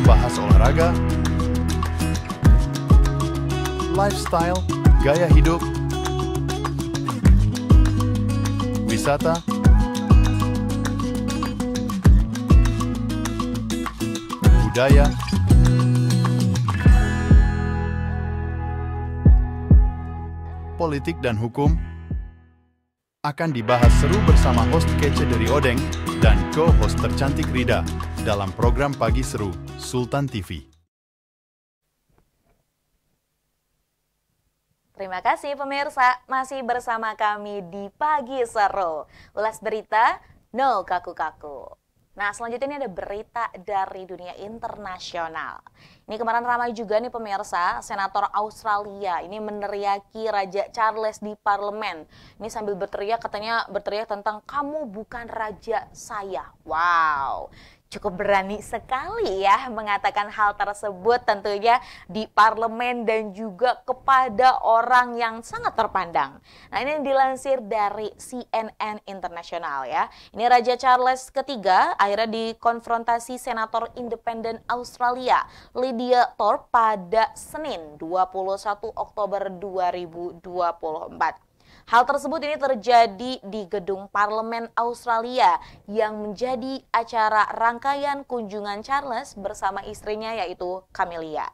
membahas olahraga, lifestyle, gaya hidup, wisata, budaya, politik dan hukum akan dibahas seru bersama host kece dari Odeng dan co-host tercantik Rida dalam program Pagi Seru Sultan TV. Terima kasih pemirsa, masih bersama kami di Pagi Seru. Ulas berita, no kaku-kaku. Nah, selanjutnya ini ada berita dari dunia internasional. Ini kemarin ramai juga nih pemirsa, senator Australia ini meneriaki Raja Charles di parlemen. Ini sambil berteriak, katanya berteriak tentang kamu bukan raja saya. Wow. Cukup berani sekali ya mengatakan hal tersebut tentunya di parlemen dan juga kepada orang yang sangat terpandang. Nah, ini dilansir dari CNN Internasional ya. Ini Raja Charles III akhirnya dikonfrontasi senator independen Australia Lydia Thorpe pada Senin 21 Oktober 2024. Hal tersebut ini terjadi di gedung parlemen Australia yang menjadi acara rangkaian kunjungan Charles bersama istrinya yaitu Camilla.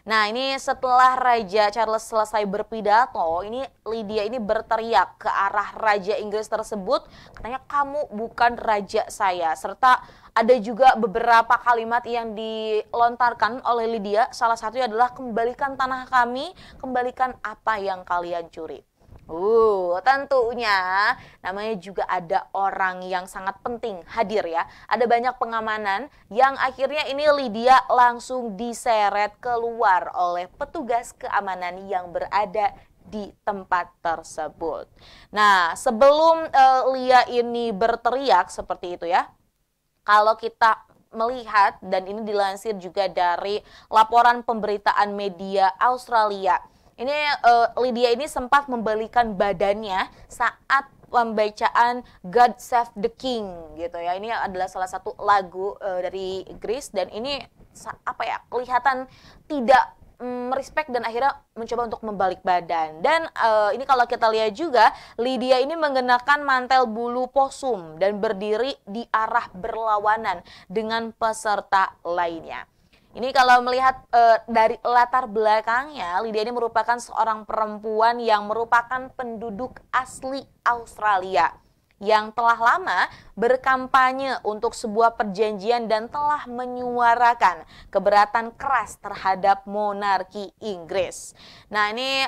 Nah, ini setelah Raja Charles selesai berpidato, ini Lydia ini berteriak ke arah Raja Inggris tersebut, katanya kamu bukan raja saya, serta ada juga beberapa kalimat yang dilontarkan oleh Lydia, salah satunya adalah kembalikan tanah kami, kembalikan apa yang kalian curi. Tentunya namanya juga ada orang yang sangat penting hadir ya. Ada banyak pengamanan yang akhirnya ini Lydia langsung diseret keluar oleh petugas keamanan yang berada di tempat tersebut. Nah, sebelum Lia ini berteriak seperti itu ya, kalau kita melihat dan ini dilansir juga dari laporan pemberitaan media Australia, ini Lydia ini sempat membalikan badannya saat pembacaan God Save the King gitu ya. Ini adalah salah satu lagu dari Inggris dan ini kelihatan tidak merespek dan akhirnya mencoba untuk membalik badan. Dan ini kalau kita lihat juga Lydia ini mengenakan mantel bulu posum dan berdiri di arah berlawanan dengan peserta lainnya. Ini kalau melihat dari latar belakangnya, Lydia ini merupakan seorang perempuan yang merupakan penduduk asli Australia yang telah lama berkampanye untuk sebuah perjanjian dan telah menyuarakan keberatan keras terhadap monarki Inggris. Nah, ini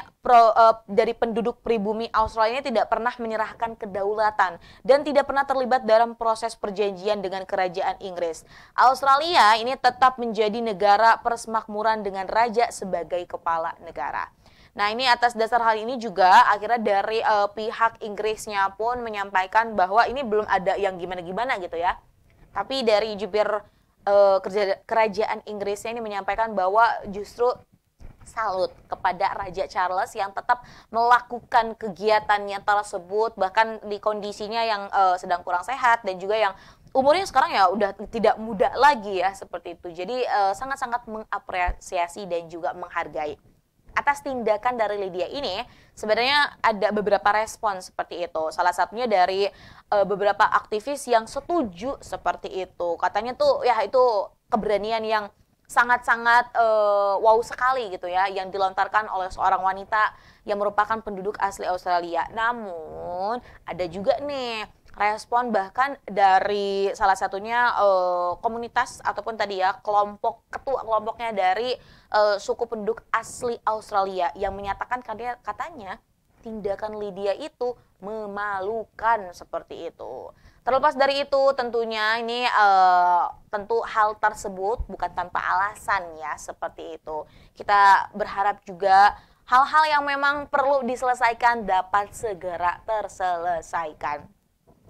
dari penduduk pribumi Australia ini tidak pernah menyerahkan kedaulatan dan tidak pernah terlibat dalam proses perjanjian dengan kerajaan Inggris. Australia ini tetap menjadi negara persemakmuran dengan raja sebagai kepala negara. Nah, ini atas dasar hal ini juga akhirnya dari pihak Inggrisnya pun menyampaikan bahwa ini belum ada yang gimana-gimana gitu ya. Tapi dari jubir kerajaan Inggrisnya ini menyampaikan bahwa justru salut kepada Raja Charles yang tetap melakukan kegiatannya tersebut bahkan di kondisinya yang sedang kurang sehat dan juga yang umurnya sekarang ya udah tidak muda lagi ya seperti itu. Jadi sangat-sangat mengapresiasi dan juga menghargai. Atas tindakan dari Lydia ini sebenarnya ada beberapa respon seperti itu. Salah satunya dari beberapa aktivis yang setuju seperti itu. Katanya tuh ya itu keberanian yang sangat-sangat wow sekali gitu ya yang dilontarkan oleh seorang wanita yang merupakan penduduk asli Australia. Namun ada juga nih respon bahkan dari salah satunya komunitas ataupun tadi ya ketua kelompoknya dari suku penduduk asli Australia yang menyatakan katanya tindakan Lydia itu memalukan seperti itu. Terlepas dari itu tentunya ini tentu hal tersebut bukan tanpa alasan ya seperti itu. Kita berharap juga hal-hal yang memang perlu diselesaikan dapat segera terselesaikan.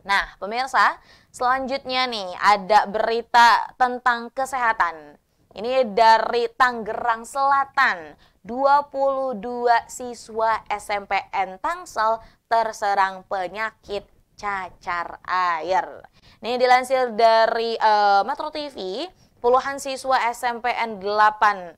Nah, pemirsa, selanjutnya nih ada berita tentang kesehatan. Ini dari Tangerang Selatan, 22 siswa SMPN Tangsel terserang penyakit cacar air. Ini dilansir dari Metro TV, puluhan siswa SMPN 8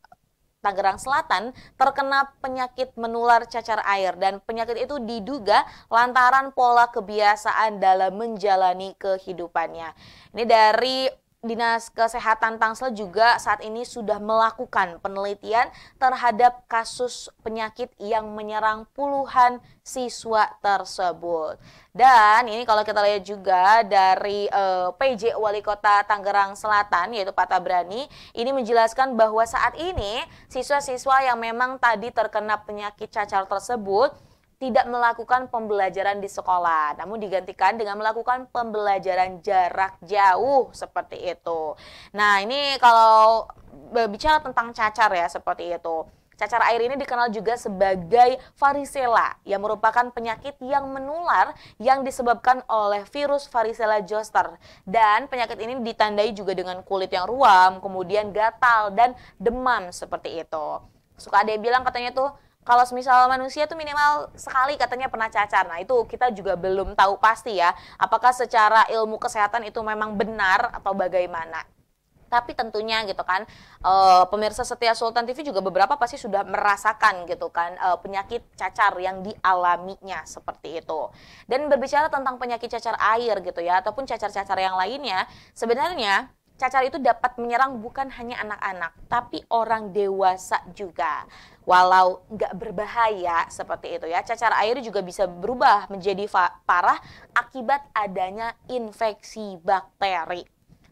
Tangerang Selatan terkena penyakit menular cacar air, dan penyakit itu diduga lantaran pola kebiasaan dalam menjalani kehidupannya. Ini dari Dinas Kesehatan Tangsel juga saat ini sudah melakukan penelitian terhadap kasus penyakit yang menyerang puluhan siswa tersebut. Dan ini kalau kita lihat juga dari PJ Wali Kota Tangerang Selatan, yaitu Pak Tabrani, ini menjelaskan bahwa saat ini siswa-siswa yang memang tadi terkena penyakit cacar tersebut tidak melakukan pembelajaran di sekolah, namun digantikan dengan melakukan pembelajaran jarak jauh seperti itu. Nah, ini kalau berbicara tentang cacar ya seperti itu. Cacar air ini dikenal juga sebagai varicella, yang merupakan penyakit yang menular yang disebabkan oleh virus varicella zoster. Dan penyakit ini ditandai juga dengan kulit yang ruam, kemudian gatal dan demam seperti itu. Suka ada yang bilang katanya tuh, kalau misal manusia tuh minimal sekali katanya pernah cacar. Nah, itu kita juga belum tahu pasti ya, apakah secara ilmu kesehatan itu memang benar atau bagaimana. Tapi tentunya gitu kan, pemirsa setia Sultan TV juga beberapa pasti sudah merasakan gitu kan penyakit cacar yang dialaminya seperti itu. Dan berbicara tentang penyakit cacar air gitu ya, ataupun cacar-cacar yang lainnya, sebenarnya cacar itu dapat menyerang bukan hanya anak-anak, tapi orang dewasa juga. Walau nggak berbahaya seperti itu ya, cacar air juga bisa berubah menjadi parah akibat adanya infeksi bakteri.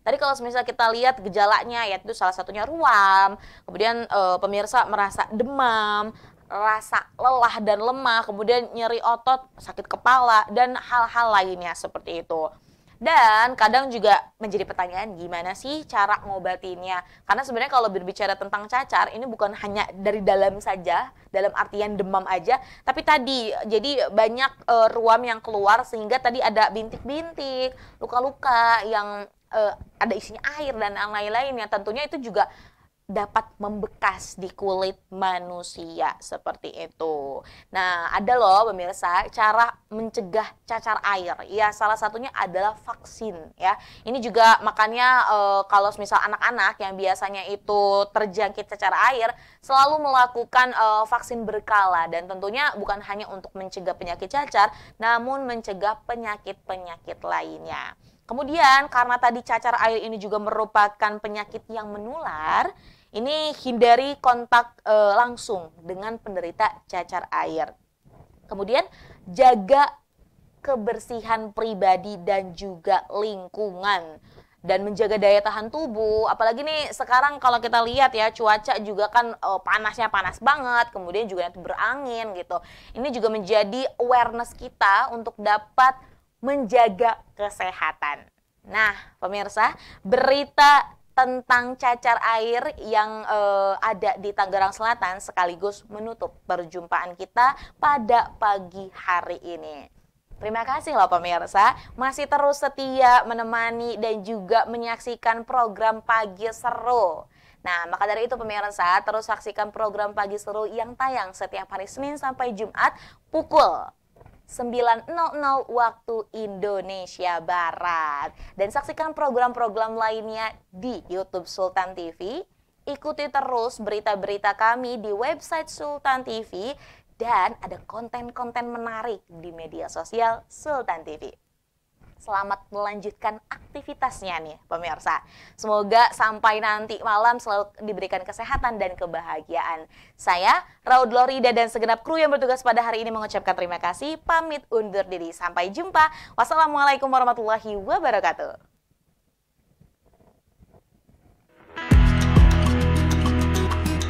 Tadi kalau misalnya kita lihat gejalanya, yaitu salah satunya ruam, kemudian pemirsa merasa demam, rasa lelah dan lemah, kemudian nyeri otot, sakit kepala, dan hal-hal lainnya seperti itu. Dan kadang juga menjadi pertanyaan, gimana sih cara ngobatinnya? Karena sebenarnya kalau berbicara tentang cacar, ini bukan hanya dari dalam saja, dalam artian demam aja, tapi tadi jadi banyak ruam yang keluar sehingga tadi ada bintik-bintik, luka-luka yang ada isinya air dan lain-lainnya. Tentunya itu juga dapat membekas di kulit manusia seperti itu. Nah, ada loh pemirsa cara mencegah cacar air. Ya, salah satunya adalah vaksin ya. Ini juga makanya kalau misal anak-anak yang biasanya itu terjangkit cacar air selalu melakukan vaksin berkala, dan tentunya bukan hanya untuk mencegah penyakit cacar, namun mencegah penyakit-penyakit lainnya. Kemudian karena tadi cacar air ini juga merupakan penyakit yang menular, ini hindari kontak langsung dengan penderita cacar air. Kemudian jaga kebersihan pribadi dan juga lingkungan, dan menjaga daya tahan tubuh. Apalagi nih sekarang kalau kita lihat ya, cuaca juga kan panasnya panas banget, kemudian juga nanti berangin gitu. Ini juga menjadi awareness kita untuk dapat menjaga kesehatan. Nah, pemirsa, berita tentang cacar air yang ada di Tangerang Selatan sekaligus menutup perjumpaan kita pada pagi hari ini. Terima kasih loh pemirsa, masih terus setia menemani dan juga menyaksikan program Pagi Seru. Nah, maka dari itu pemirsa, terus saksikan program Pagi Seru yang tayang setiap hari Senin sampai Jumat pukul 9.00 waktu Indonesia Barat. Dan saksikan program-program lainnya di YouTube Sultan TV. Ikuti terus berita-berita kami di website Sultan TV. Dan ada konten-konten menarik di media sosial Sultan TV. Selamat melanjutkan aktivitasnya nih pemirsa. Semoga sampai nanti malam selalu diberikan kesehatan dan kebahagiaan. Saya Raud Lorida dan segenap kru yang bertugas pada hari ini mengucapkan terima kasih. Pamit undur diri. Sampai jumpa. Wassalamualaikum warahmatullahi wabarakatuh.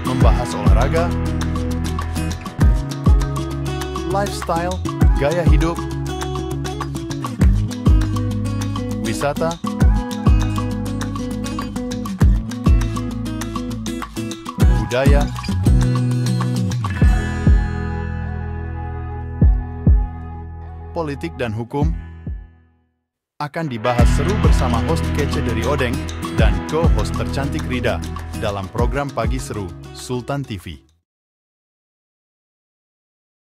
Membahas olahraga, lifestyle, gaya hidup, wisata, budaya, politik dan hukum akan dibahas seru bersama host kece dari Odeng dan co-host tercantik Rida dalam program Pagi Seru Sultan TV.